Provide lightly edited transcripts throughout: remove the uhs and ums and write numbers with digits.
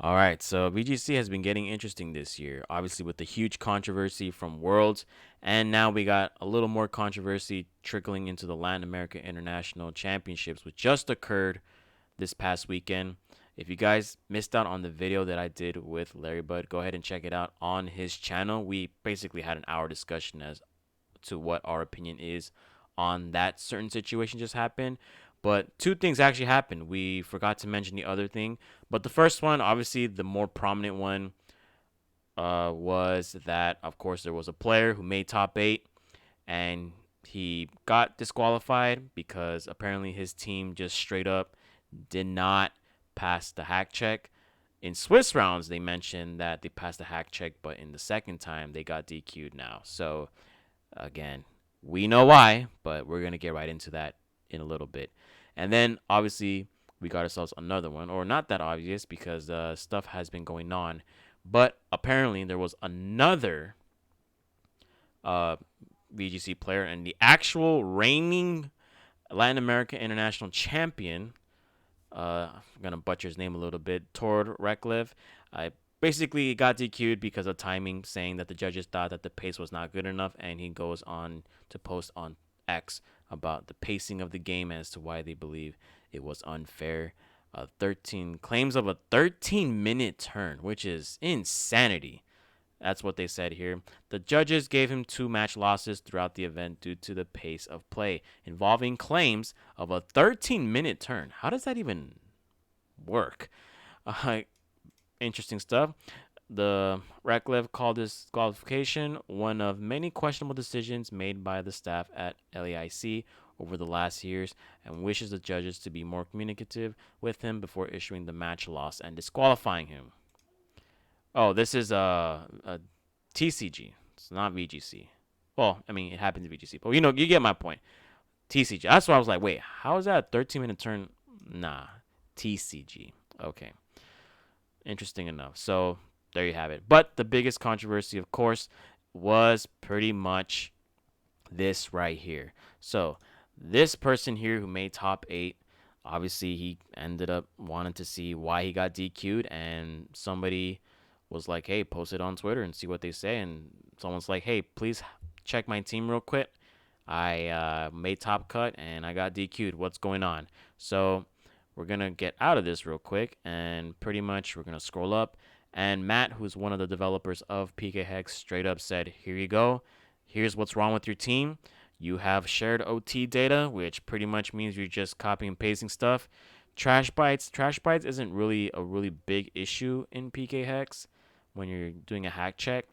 All right, so VGC has been getting interesting this year, obviously with the huge controversy from Worlds, and now we got a little more controversy trickling into the Latin America International Championships, which just occurred this past weekend. If you guys missed out on the video that I did with Larry Bud, go ahead and check it out on his channel. We basically had an hour discussion as to what our opinion is on that certain situation just happened. But two things actually happened. We forgot to mention the other thing. But the first one, obviously the more prominent one, was that, of course, there was a player who made top eight and he got disqualified because apparently his team just straight up did not pass the hack check. In Swiss rounds, they mentioned that they passed the hack check, but in the second time, they got DQ'd now. So again, we know why, but we're going to get right into that in a little bit. And then obviously, we got ourselves another one, or not that obvious because stuff has been going on. But apparently, there was another uh, VGC player, and the actual reigning Latin America International Champion. I'm gonna butcher his name a little bit. Tord Reklev. I basically got DQ'd because of timing, saying that the judges thought that the pace was not good enough, and he goes on to post on X about the pacing of the game as to why they believe it was unfair. 13 claims of a 13-minute turn, which is insanity. That's what they said here. The judges gave him two match losses throughout the event due to the pace of play, involving claims of a 13-minute turn. How does that even work? Uh, Interesting stuff. The Ratcliffe called this qualification one of many questionable decisions made by the staff at LAIC over the last years and wishes the judges to be more communicative with him before issuing the match loss and disqualifying him. Oh, this is a TCG. It's not VGC. Well, I mean, it happens in VGC, but you get my point. TCG. That's why I was like, wait, how is that a 13-minute turn? Nah, TCG. Okay, interesting enough. So there you have it. But the biggest controversy, of course, was pretty much this right here. So this person here who made top eight, obviously he ended up wanting to see why he got DQ'd, and somebody was like, hey, post it on Twitter and see what they say. And someone's like, hey, please check my team real quick. I made top cut and I got DQ'd. What's going on? So we're going to get out of this real quick, and pretty much we're going to scroll up. And Matt, who's one of the developers of PK Hex, straight up said, here you go. Here's what's wrong with your team. You have shared OT data, which pretty much means you're just copying and pasting stuff. Trash bites. Trash bites isn't really a really big issue in PK Hex when you're doing a hack check.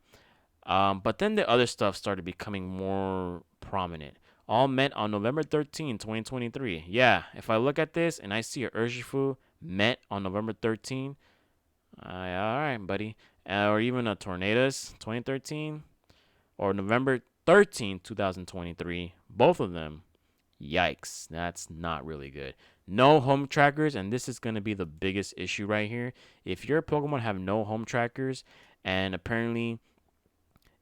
But then the other stuff started becoming more prominent. All met on November 13, 2023. Yeah, if I look at this and I see a Urshifu met on November 13, all right, buddy. Or even a Tornadoes 2013 or November 13, 2023. Both of them. Yikes, that's not really good. No home trackers, and this is going to be the biggest issue right here. If your Pokemon have no home trackers, and apparently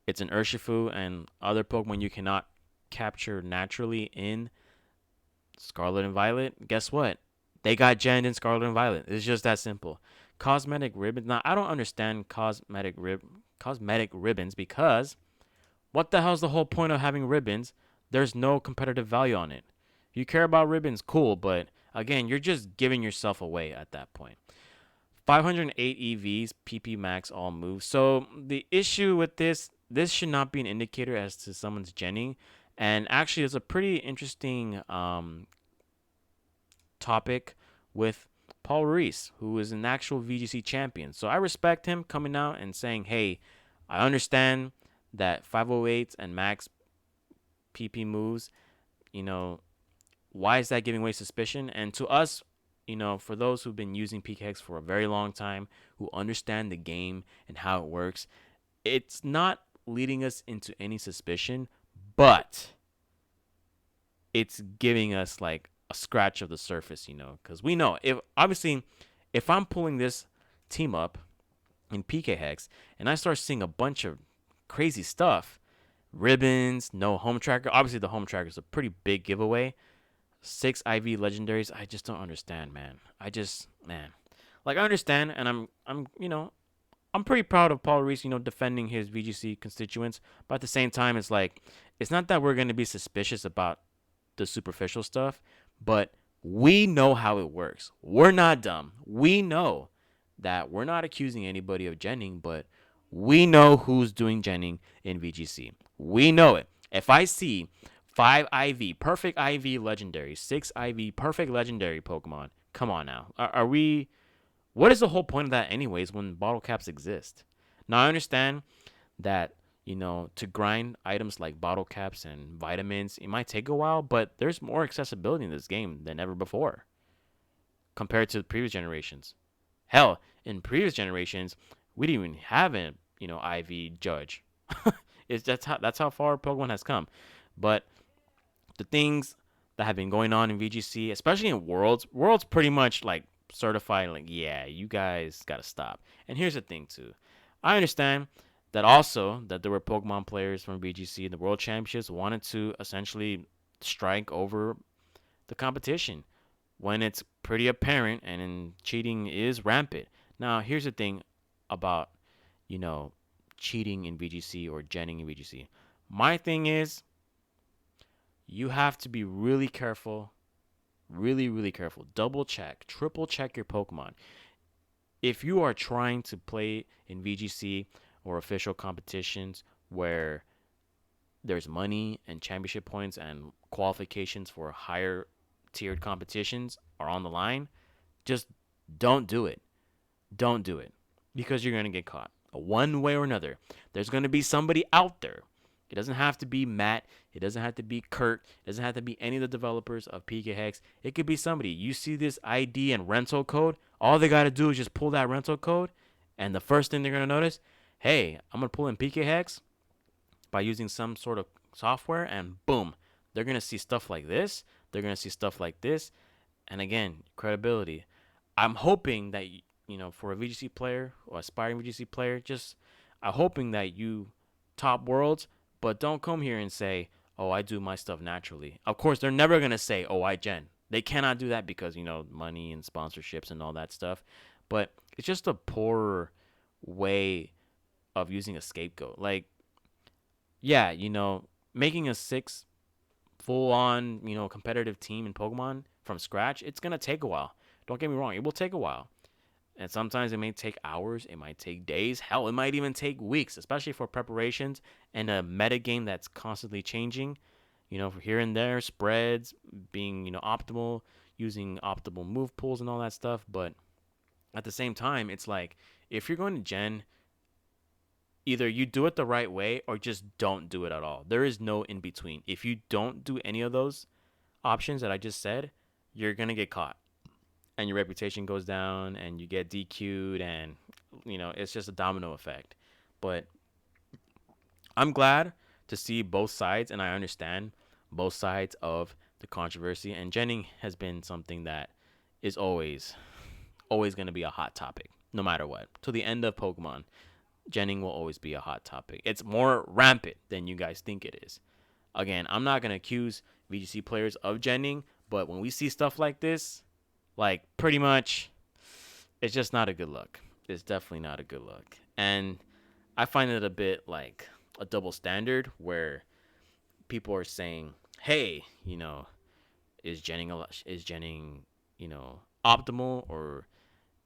it's an Urshifu and other Pokemon you cannot capture naturally in Scarlet and Violet, guess what? They got genned in Scarlet and Violet. It's just that simple. Cosmetic ribbons. Now, I don't understand cosmetic ribbons because what the hell's the whole point of having ribbons? There's no competitive value on it. If you care about ribbons, cool, but again, you're just giving yourself away at that point. 508 EVs, PP max, all moves. So the issue with this should not be an indicator as to someone's genning. And actually, it's a pretty interesting topic with Paul Reese, who is an actual VGC champion. So I respect him coming out and saying, hey, I understand that 508s and max PP moves, why is that giving away suspicion? And to us, for those who've been using PKX for a very long time, who understand the game and how it works, it's not leading us into any suspicion, but it's giving us like a scratch of the surface, because we know if I'm pulling this team up in PK Hex and I start seeing a bunch of crazy stuff, ribbons, no home tracker. Obviously, the home tracker is a pretty big giveaway. 6 IV legendaries. I just don't understand, man. Like I understand, and I'm pretty proud of Paul Reese, defending his VGC constituents. But at the same time, it's like it's not that we're gonna be suspicious about the superficial stuff, but we know how it works. We're not dumb. We know that we're not accusing anybody of genning, but we know who's doing genning in VGC. We know it. If I see 5 IV, perfect IV legendary, 6 IV, perfect legendary Pokemon, come on now. Are we. What is the whole point of that, anyways, when bottle caps exist? Now, I understand that to grind items like bottle caps and vitamins, it might take a while, but there's more accessibility in this game than ever before compared to the previous generations. Hell, in previous generations, we didn't even have an IV judge. That's how far Pokemon has come. But the things that have been going on in VGC, especially in Worlds pretty much like certified, like, yeah, you guys gotta stop. And here's the thing too, I understand that also that there were Pokemon players from VGC in the World Championships wanted to essentially strike over the competition when it's pretty apparent and cheating is rampant. Now, here's the thing about you know cheating in VGC or genning in VGC. My thing is you have to be really careful, really, really careful. Double check, triple check your Pokemon. If you are trying to play in VGC or official competitions where there's money and championship points and qualifications for higher tiered competitions are on the line, just don't do it. Don't do it because you're going to get caught. One way or another, there's going to be somebody out there. It doesn't have to be Matt. It doesn't have to be Kurt. It doesn't have to be any of the developers of PK Hex. It could be somebody. You see this ID and rental code. All they got to do is just pull that rental code. And the first thing they're going to notice, hey, I'm going to pull in PK Hex by using some sort of software. And boom, they're going to see stuff like this. They're going to see stuff like this. And again, credibility. I'm hoping that, for a VGC player or aspiring VGC player, just I'm hoping that you top worlds, but don't come here and say, oh, I do my stuff naturally. Of course, they're never going to say, oh, I gen. They cannot do that because, money and sponsorships and all that stuff. But it's just a poor way of using a scapegoat. Like, yeah, making a 6 full on, competitive team in Pokemon from scratch, it's going to take a while. Don't get me wrong, it will take a while. And sometimes it may take hours, it might take days, hell, it might even take weeks, especially for preparations and a meta game that's constantly changing. Here and there, spreads being, optimal, using optimal move pools and all that stuff. But at the same time, it's like if you're going to gen, either you do it the right way or just don't do it at all. There is no in between. If you don't do any of those options that I just said, you're going to get caught and your reputation goes down and you get DQ'd and it's just a domino effect. But I'm glad to see both sides and I understand both sides of the controversy, and genning has been something that is always going to be a hot topic no matter what. To the end of Pokemon, genning will always be a hot topic. It's more rampant than you guys think it is. Again, I'm not going to accuse VGC players of genning, but when we see stuff like this, like, pretty much, it's just not a good look. It's definitely not a good look. And I find it a bit like a double standard where people are saying, hey, is genning, optimal, or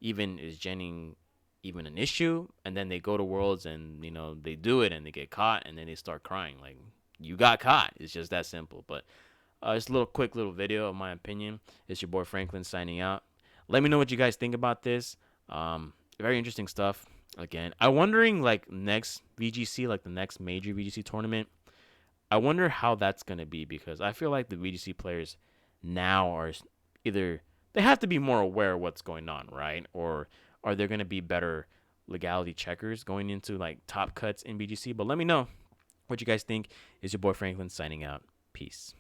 even is genning even an issue? And then they go to Worlds and, they do it and they get caught and then they start crying. Like, you got caught. It's just that simple. But just a quick little video of my opinion. It's your boy Franklin signing out. Let me know what you guys think about this. Very interesting stuff. Again, I'm wondering, like, next VGC, like the next major VGC tournament, I wonder how that's going to be, because I feel like the VGC players now are either they have to be more aware of what's going on, right? Or are there going to be better legality checkers going into like top cuts in VGC? But let me know what you guys think. Is your boy Franklin signing out. Peace.